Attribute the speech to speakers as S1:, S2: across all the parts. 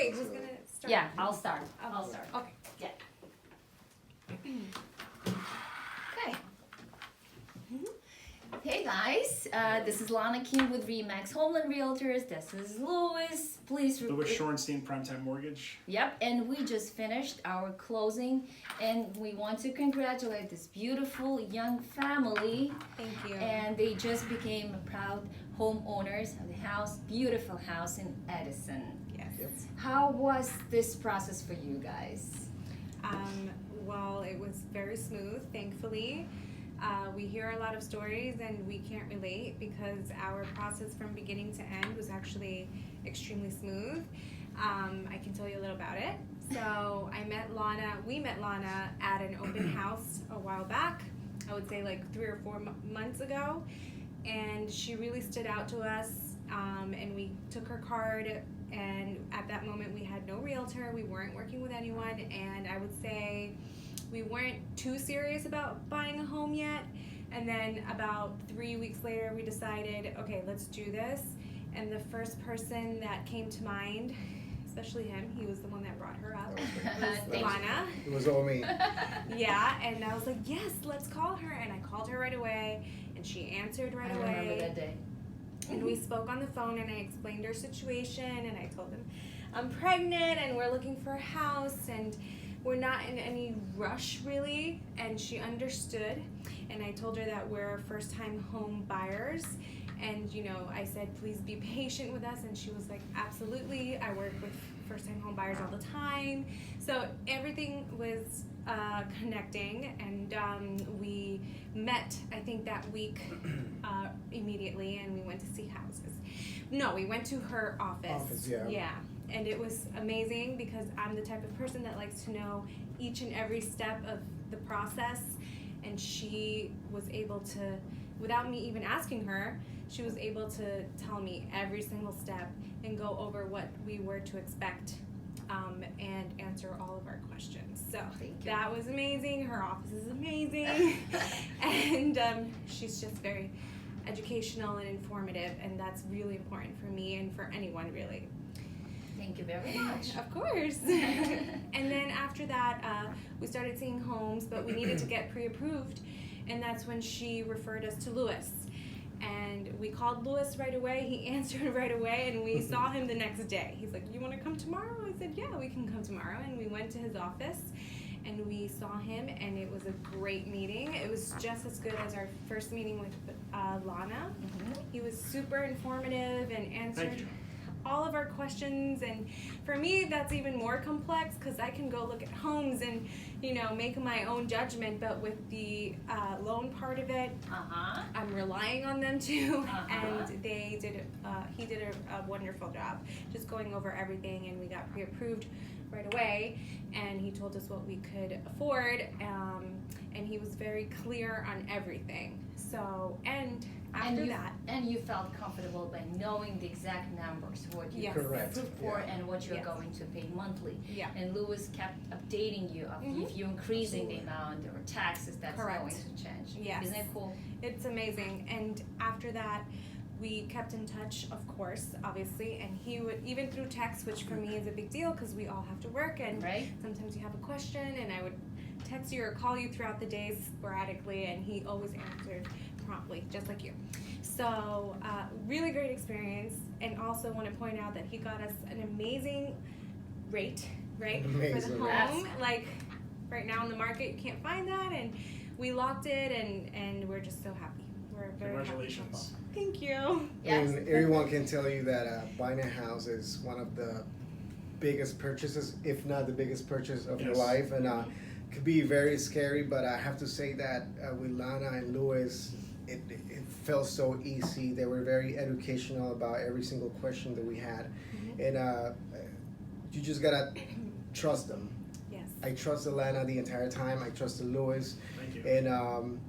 S1: Wait, who's gonna start?
S2: Yeah, I'll start. I'll start.
S1: Okay.
S2: Yeah. Okay. Hey guys, this is Lana Kim with Remax Homeland Realtors. This is Louis. Please.
S3: Louis Shorenstein, Primetime Mortgage.
S2: Yep, and we just finished our closing, and we want to congratulate this beautiful young family.
S1: Thank you.
S2: And they just became proud homeowners of the house, beautiful house in Edison.
S1: Yes.
S4: Yep.
S2: How was this process for you guys?
S1: Well, it was very smooth, thankfully. We hear a lot of stories and we can't relate because our process from beginning to end was actually extremely smooth. I can tell you a little about it. So we met Lana at an open house a while back, I would say like 3 or 4 months ago, and she really stood out to us, and we took her card, and at that moment we had no realtor, we weren't working with anyone, and I would say we weren't too serious about buying a home yet. And then about 3 weeks later we decided, okay, let's do this. And the first person that came to mind, especially him, he was the one that brought her up, was Lana.
S4: It was all me.
S1: Yeah, and I was like, yes, let's call her. And I called her right away, and she answered right away.
S2: I remember that day.
S1: And we spoke on the phone, and I explained her situation, and I told him I'm pregnant and we're looking for a house and we're not in any rush really, and she understood. And I told her that we're first-time home buyers, and I said please be patient with us, and she was like absolutely, I work with first-time home buyers all the time. So everything was connecting, and we met I think that week immediately, and we went to see houses. No, we went to her office. Yeah. And it was amazing because I'm the type of person that likes to know each and every step of the process, and she was able to, without me even asking her, she was able to tell me every single step and go over what we were to expect, and answer all of our questions. So that was amazing. Her office is amazing. And she's just very educational and informative, and that's really important for me and for anyone really.
S2: Thank you very much.
S1: Of course. And then after that, we started seeing homes, but we needed to get pre-approved, and that's when she referred us to Louis. And we called Louis right away. He answered right away, and we saw him the next day. He's like, you want to come tomorrow? I said, yeah, we can come tomorrow. And we went to his office, and we saw him, and it was a great meeting. It was just as good as our first meeting with Lana. He was super informative and answered all of our questions, and for me that's even more complex because I can go look at homes and make my own judgment, but with the loan part of it, I'm relying on them too. And he did a wonderful job just going over everything, and we got pre-approved right away, and he told us what we could afford, and he was very clear on everything. So and
S2: you felt comfortable by knowing the exact numbers, what you approved for and what you're going to pay monthly.
S1: Yeah.
S2: And Louis kept updating you of if you're increasing the amount or taxes that's going to change.
S1: Yes.
S2: Isn't it cool?
S1: It's amazing. And after that, we kept in touch, of course, obviously, and he would, even through text, which for me is a big deal because we all have to work, and sometimes you have a question, and I would text you or call you throughout the day sporadically, and he always answered promptly, just like you. So really great experience, and also want to point out that he got us an amazing rate, right, for the home. Like right now in the market, you can't find that, and we locked it, and we're just so happy. We're very
S3: Congratulations.
S1: happy. Thank you.
S4: Yes. And everyone can tell you that buying a house is one of the biggest purchases, if not the biggest purchase of your life, and could be very scary, but I have to say that with Lana and Louis, it felt so easy. They were very educational about every single question that we had, and you just gotta trust them.
S1: Yes.
S4: I trusted Lana the entire time. I trusted Louis.
S3: Thank you.
S4: And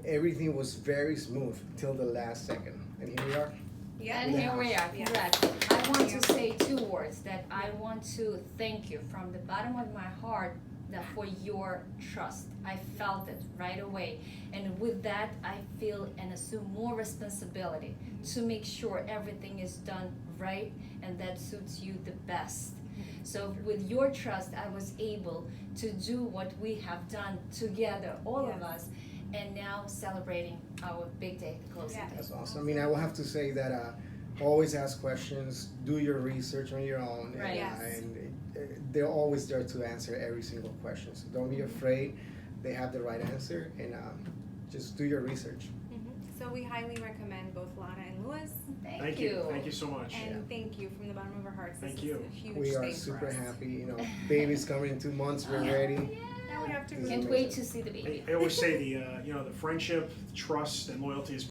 S4: everything was very smooth till the last second. And here we are.
S1: Yeah.
S2: And here we are. Congrats. I want to say 2 words that I want to thank you from the bottom of my heart for your trust. I felt it right away, and with that I feel and assume more responsibility to make sure everything is done right and that suits you the best. So with your trust, I was able to do what we have done together, all of
S1: Yes.
S2: us, and now celebrating our big day, the closing
S1: Yeah.
S2: day.
S4: That's awesome. I mean, I will have to say that always ask questions, do your research on your own, and,
S1: Right. Yes.
S4: they're always there to answer every single question. So don't be afraid. They have the right answer, and just do your research.
S1: So we highly recommend both Lana and Louis.
S2: Thank you.
S3: Thank you so much.
S1: And thank you from the bottom of our hearts. This
S3: Thank
S1: is
S3: you.
S1: a huge
S4: We are
S1: thing
S4: super
S1: for us.
S4: happy. You know, baby's coming in 2 months. We're ready.
S1: Now we have to
S4: This is
S2: Can't
S1: move.
S2: wait to see the baby.
S3: I always say the the friendship, trust, and loyalty is